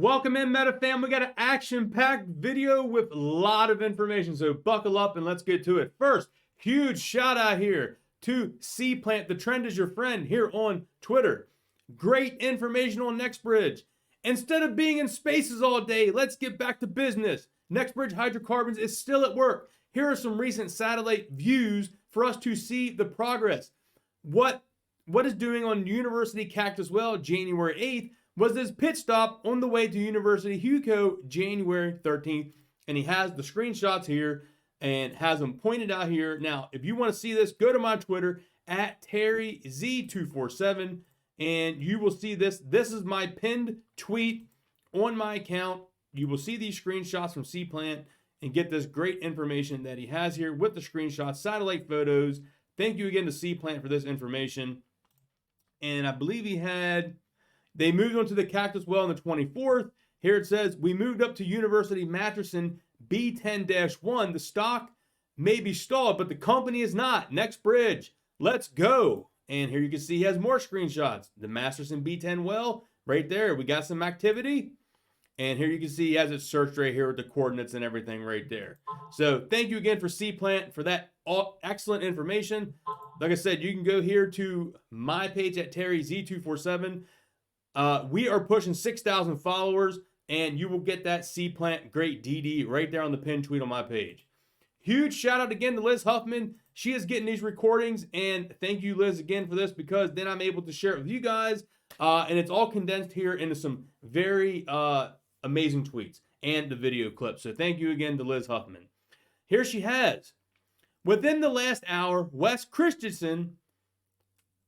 Welcome in, Meta fam. We got an action-packed video with a lot of information, so buckle up and let's get to it. First, huge shout out here to Cplant. The trend is your friend here on Twitter. Great information on Nextbridge. Instead of being in spaces all day, let's get back to business. Nextbridge Hydrocarbons is still at work. Here are some recent satellite views for us to see the progress. What is doing on University Cactus Well January 8th was this pit stop on the way to University Hugo January 13th. And he has the screenshots here and has them pointed out here. Now, if you want to see this, go to my Twitter at TerryZ247 and you will see this. This is my pinned tweet on my account. You will see these screenshots from Cplant and get this great information that he has here with the screenshots, satellite photos. Thank you again to Cplant for this information. And I believe they moved on to the Cactus Well on the 24th. Here it says, we moved up to University Matterson B10-1. The stock may be stalled, but the company is not. Nextbridge, let's go. And here you can see he has more screenshots. The Masterson B10 well, right there. We got some activity. And here you can see he has it searched right here with the coordinates and everything right there. So thank you again for Cplant for that excellent information. Like I said, you can go here to my page at TerryZ247. We are pushing 6,000 followers, and you will get that Cplant great DD right there on the pinned tweet on my page. Huge shout out again to Liz Huffman. She is getting these recordings, and thank you, Liz, again for this, because then I'm able to share it with you guys, and it's all condensed here into some very amazing tweets and the video clips. So thank you again to Liz Huffman. Here she has. Within the last hour, Wes Christensen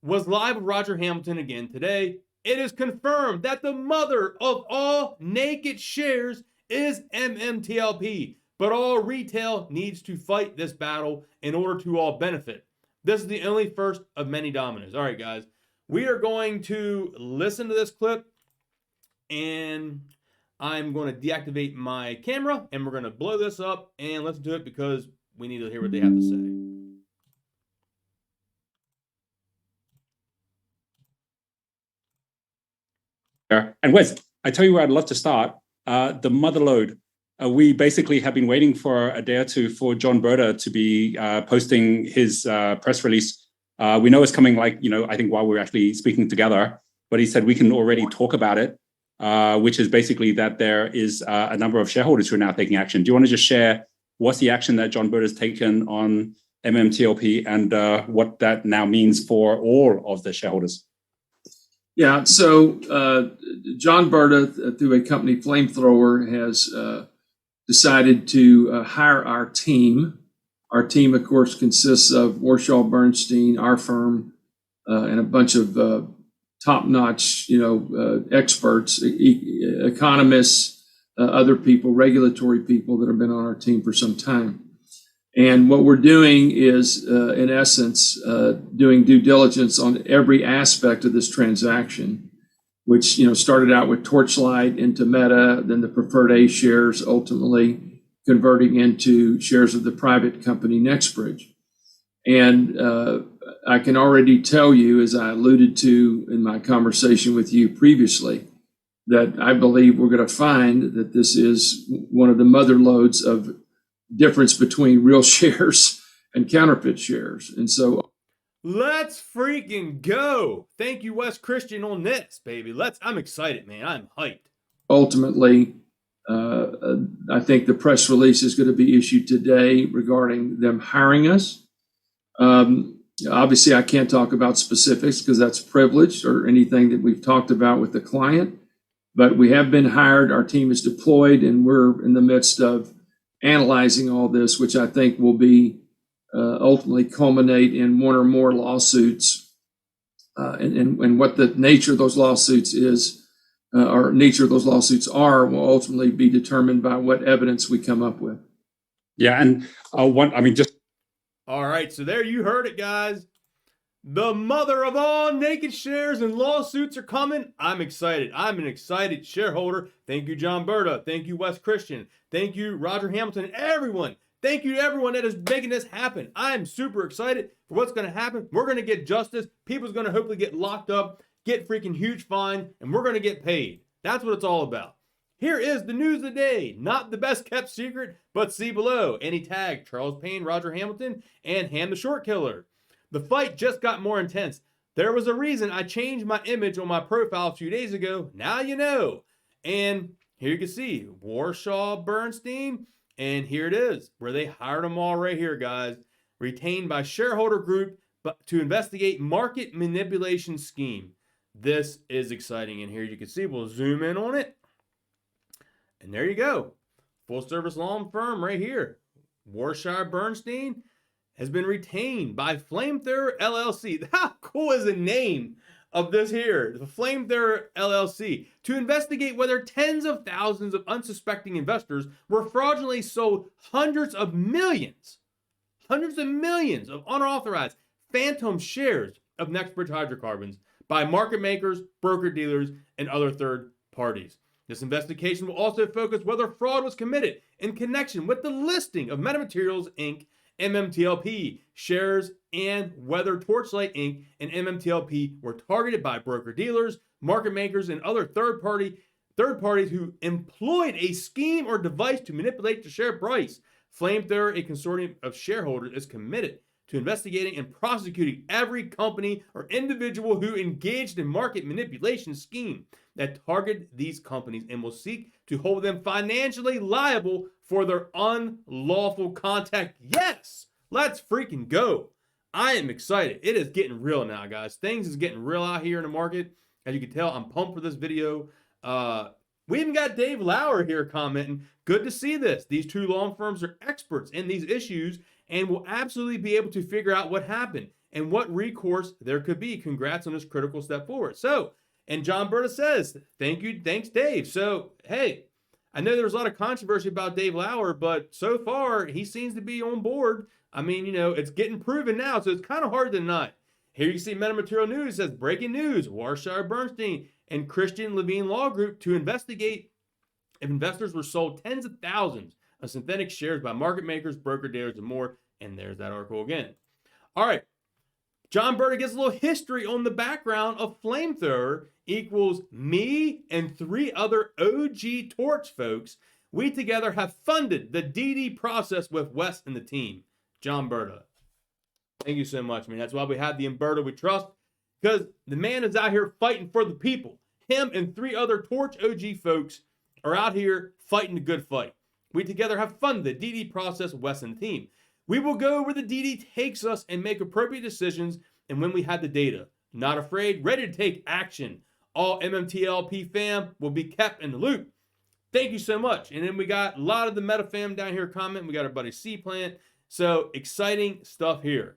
was live with Roger Hamilton again today. It is confirmed that the mother of all naked shares is MMTLP, but all retail needs to fight this battle in order to all benefit. This is the only first of many dominoes. All right, guys, we are going to listen to this clip, and I'm going to deactivate my camera, and we're going to blow this up, and let's do it because we need to hear what they have to say. And Wes, I tell you where I'd love to start. The Motherload. We basically have been waiting for a day or two for John Berta to be posting his press release. We know it's coming, I think while we're actually speaking together, but he said we can already talk about it, which is basically that there is a number of shareholders who are now taking action. Do you want to just share what's the action that John Berta has taken on MMTLP and what that now means for all of the shareholders? Yeah, so John Berta, through a company, Flamethrower, has decided to hire our team. Our team, of course, consists of Warshaw Bernstein, our firm, and a bunch of top-notch, experts, economists, other people, regulatory people that have been on our team for some time. And what we're doing is, in essence, doing due diligence on every aspect of this transaction, which, started out with Torchlight into Meta, then the preferred A shares, ultimately converting into shares of the private company Nextbridge. And I can already tell you, as I alluded to in my conversation with you previously, that I believe we're going to find that this is one of the mother loads of difference between real shares and counterfeit shares. And so let's freaking go. Thank you, Wes Christian, on this, baby. I'm excited, man. I'm hyped. Ultimately, I think the press release is going to be issued today regarding them hiring us. Obviously, I can't talk about specifics because that's privileged or anything that we've talked about with the client, but we have been hired. Our team is deployed, and we're in the midst of analyzing all this, which I think will be ultimately culminate in one or more lawsuits, and what the nature of those lawsuits is, or nature of those lawsuits are, will ultimately be determined by what evidence we come up with. Yeah, and all right, so there you heard it, guys. The mother of all naked shares and lawsuits are coming. I'm excited. I'm an excited shareholder. Thank you, John Berta. Thank you, Wes Christian. Thank you, Roger Hamilton. Everyone. Thank you to everyone that is making this happen. I'm super excited for what's going to happen. We're going to get justice. People's going to hopefully get locked up, get freaking huge fine, and we're going to get paid. That's what it's all about. Here is the news of the day. Not the best kept secret, but see below. And he tagged Charles Payne, Roger Hamilton, and Ham the Short Killer. The fight just got more intense. There was a reason I changed my image on my profile a few days ago. Now you know. And here you can see Warsaw Bernstein. And here it is, where they hired them all right here, guys. Retained by shareholder group but to investigate market manipulation scheme. This is exciting. And here you can see, we'll zoom in on it. And there you go. Full service law firm right here. Warsaw Bernstein has been retained by Flamethrower LLC. How cool is the name of this here? The Flamethrower LLC. To investigate whether tens of thousands of unsuspecting investors were fraudulently sold hundreds of millions of unauthorized phantom shares of Nextbridge Hydrocarbons by market makers, broker dealers, and other third parties. This investigation will also focus whether fraud was committed in connection with the listing of METATERRY Inc. MMTLP shares and whether Torchlight Inc. and MMTLP were targeted by broker dealers, market makers, and other third parties who employed a scheme or device to manipulate the share price. Flamethrower, a consortium of shareholders, is committed to investigating and prosecuting every company or individual who engaged in market manipulation scheme that targeted these companies and will seek to hold them financially liable for their unlawful contact. Yes, let's freaking go. I am excited. It is getting real now, guys. Things is getting real out here in the market. As you can tell, I'm pumped for this video. We even got Dave Lauer here commenting. Good to see this. These two law firms are experts in these issues and will absolutely be able to figure out what happened and what recourse there could be. Congrats on this critical step forward. So, and John Berta says, thank you, thanks, Dave. So, hey, I know there was a lot of controversy about Dave Lauer, but so far, he seems to be on board. I mean, you know, it's getting proven now, so it's kind of hard to deny. Here you see Metamaterial News says, breaking news, Warsaw Bernstein and Christian Levine Law Group to investigate if investors were sold tens of thousands of synthetic shares by market makers, broker dealers, and more. And there's that article again. All right. John Berta gives a little history on the background of Flamethrower equals me and 3 other OG Torch folks. We together have funded the DD process with Wes and the team. John Berta. Thank you so much, man. That's why we have the Umberto we trust, because the man is out here fighting for the people. Him and 3 other Torch OG folks are out here fighting the good fight. We together have funded the DD process with Wes and the team. We will go where the DD takes us and make appropriate decisions and when we have the data. Not afraid, ready to take action. All MMTLP fam will be kept in the loop. Thank you so much. And then we got a lot of the Meta fam down here commenting. We got our buddy C-Plant. So exciting stuff here.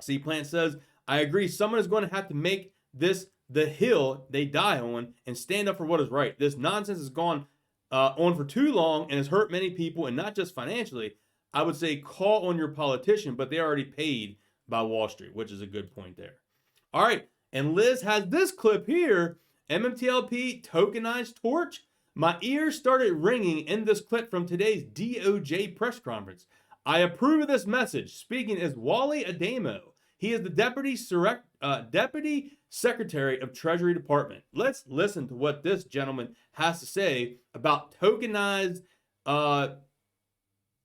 C-Plant says, I agree. Someone is going to have to make this the hill they die on and stand up for what is right. This nonsense has gone on for too long and has hurt many people, and not just financially. I would say call on your politician, but they're already paid by Wall Street, which is a good point there. All right, and Liz has this clip here. MMTLP tokenized torch. My ears started ringing in this clip from today's DOJ press conference. I approve of this message. Speaking is Wally Adamo. He is the Deputy Secretary of Treasury Department. Let's listen to what this gentleman has to say about tokenized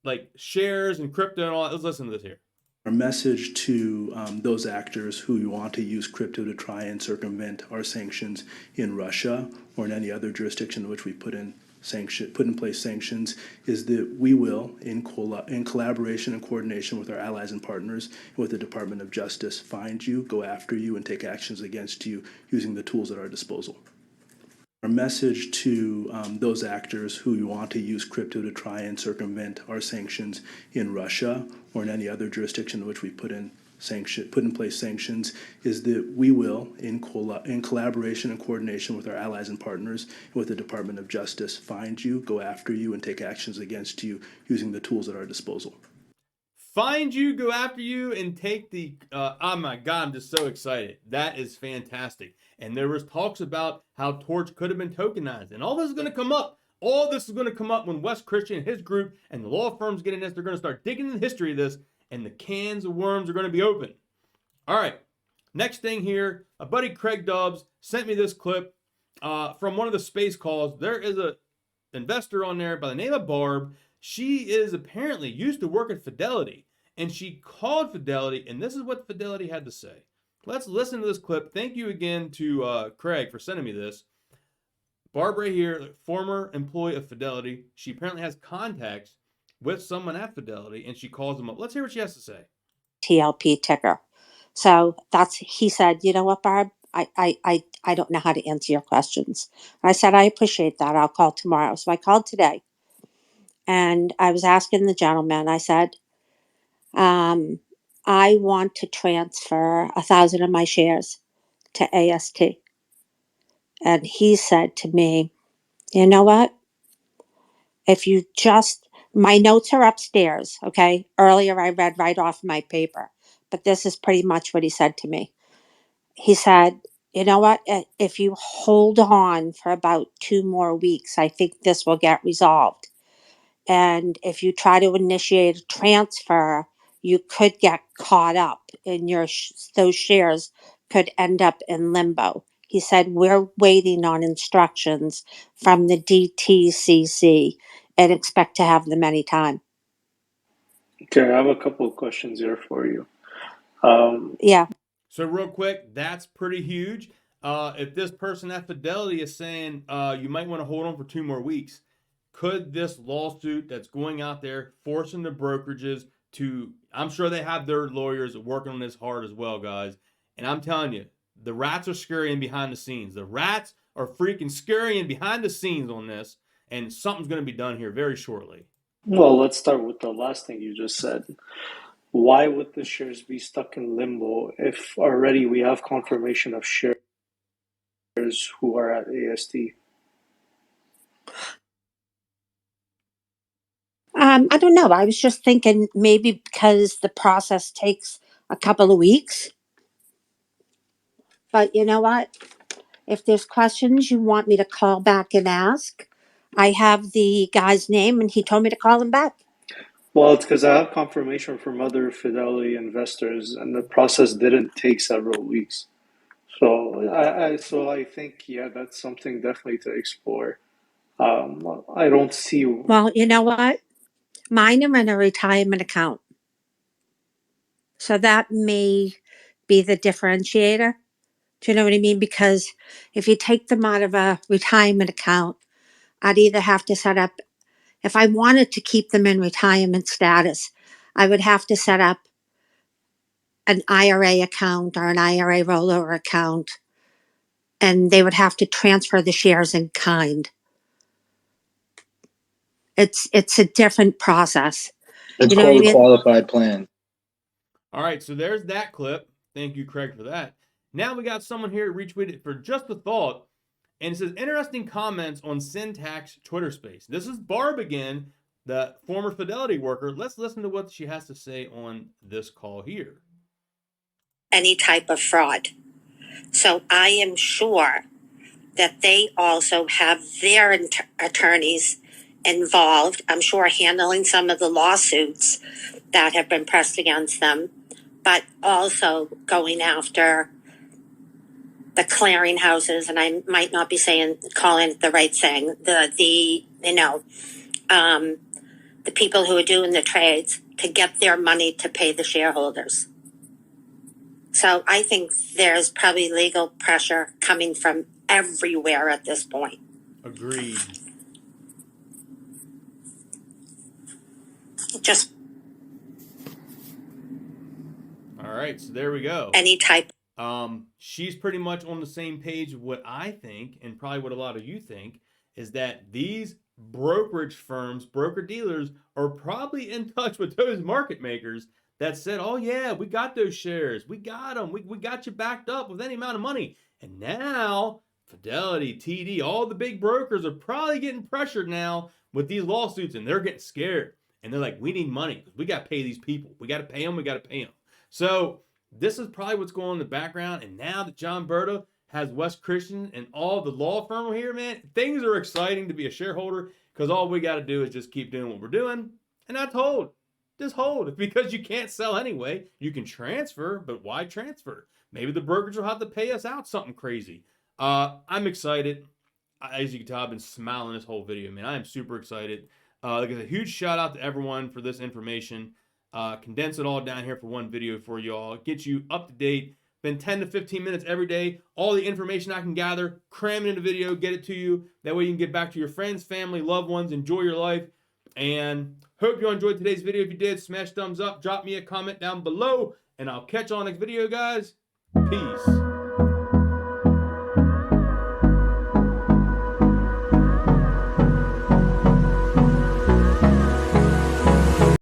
like shares and crypto and all that. Let's listen to this here. Our message to those actors who want to use crypto to try and circumvent our sanctions in Russia or in any other jurisdiction in which we put in place sanctions is that we will, in collaboration and coordination with our allies and partners, and with the Department of Justice, find you, go after you, and take actions against you using the tools at our disposal. Our message to those actors who want to use crypto to try and circumvent our sanctions in Russia or in any other jurisdiction in which we put in place sanctions is that we will, in collaboration and coordination with our allies and partners, and with the Department of Justice, find you, go after you, and take actions against you using the tools at our disposal. Find you, go after you, and take the, oh my God, I'm just so excited. That is fantastic. And there was talks about how Torch could have been tokenized. And all this is going to come up. All this is going to come up when Wes Christian and his group and the law firms get in this. They're going to start digging in the history of this, and the cans of worms are going to be open. All right. Next thing here, a buddy Craig Dubs sent me this clip from one of the space calls. There is investor on there by the name of Barb. She is apparently used to work at Fidelity, and she called Fidelity, and this is what Fidelity had to say. Let's listen to this clip. Thank you again to Craig for sending me this. Barb right here, former employee of Fidelity. She apparently has contacts with someone at Fidelity, and she calls them up. Let's hear what she has to say. TLP ticker. So he said, you know what, Barb, I don't know how to answer your questions. And I said, I appreciate that. I'll call tomorrow. So I called today and I was asking the gentleman, I said, I want to transfer 1,000 of my shares to AST. And he said to me, you know what? If you just, my notes are upstairs, okay? Earlier I read right off my paper, but this is pretty much what he said to me. He said, you know what? If you hold on for about 2 more weeks, I think this will get resolved. And if you try to initiate a transfer, you could get caught up in those shares could end up in limbo. He said, we're waiting on instructions from the DTCC and expect to have them anytime. Okay, I have a couple of questions here for you. Yeah. So real quick, that's pretty huge. If this person at Fidelity is saying you might want to hold on for 2 more weeks, could this lawsuit that's going out there forcing the brokerages to, I'm sure they have their lawyers working on this hard as well, guys. And I'm telling you, the rats are scurrying behind the scenes. The rats are freaking scurrying behind the scenes on this, and something's going to be done here very shortly. Well, let's start with the last thing you just said. Why would the shares be stuck in limbo if already we have confirmation of shares who are at AST? I don't know. I was just thinking maybe because the process takes a couple of weeks. But you know what? If there's questions you want me to call back and ask, I have the guy's name and he told me to call him back. Well, it's because I have confirmation from other Fidelity investors, and the process didn't take several weeks. So I think, yeah, that's something definitely to explore. I don't see. Well, you know what? Mine are in a retirement account. So that may be the differentiator. Do you know what I mean? Because if you take them out of a retirement account, I'd either have to set up, if I wanted to keep them in retirement status, I would have to set up an IRA account or an IRA rollover account, and they would have to transfer the shares in kind. It's a different process. It's You know what I called a mean? qualified plan. All right, so there's that clip. Thank you, Craig, for that. Now we got someone here retweeted for just a thought, and it says, interesting comments on Syntax Twitter space. This is Barb again, the former Fidelity worker. Let's listen to what she has to say on this call here. Any type of fraud. So I am sure that they also have their attorneys involved, I'm sure, handling some of the lawsuits that have been pressed against them, but also going after the clearinghouses, and I might not be calling it the right thing, the people who are doing the trades to get their money to pay the shareholders. So I think there's probably legal pressure coming from everywhere at this point. Agreed. Just all right, so there we go. Any type. She's pretty much on the same page of what I think, and probably what a lot of you think, is that these brokerage firms, broker dealers, are probably in touch with those market makers that said, oh yeah, we got those shares. We got them. We got you backed up with any amount of money. And now Fidelity, TD, all the big brokers are probably getting pressured now with these lawsuits, and they're getting scared. And they're like, we need money because we got to pay these people. We got to pay them. We got to pay them. So this is probably what's going on in the background. And now that John Berta has Wes Christian and all the law firm here, man, things are exciting to be a shareholder because all we got to do is just keep doing what we're doing. And that's hold. Just hold. Because you can't sell anyway. You can transfer, but why transfer? Maybe the brokerage will have to pay us out something crazy. I'm excited. as you can tell, I've been smiling this whole video, man. I am super excited. Like I said, huge shout out to everyone for this information. Condense it all down here for one video for y'all. Get you up to date. Been 10 to 15 minutes every day. All the information I can gather, cram it in a video, get it to you. That way you can get back to your friends, family, loved ones, enjoy your life. And hope you enjoyed today's video. If you did, smash thumbs up, drop me a comment down below, and I'll catch you on the next video, guys. Peace.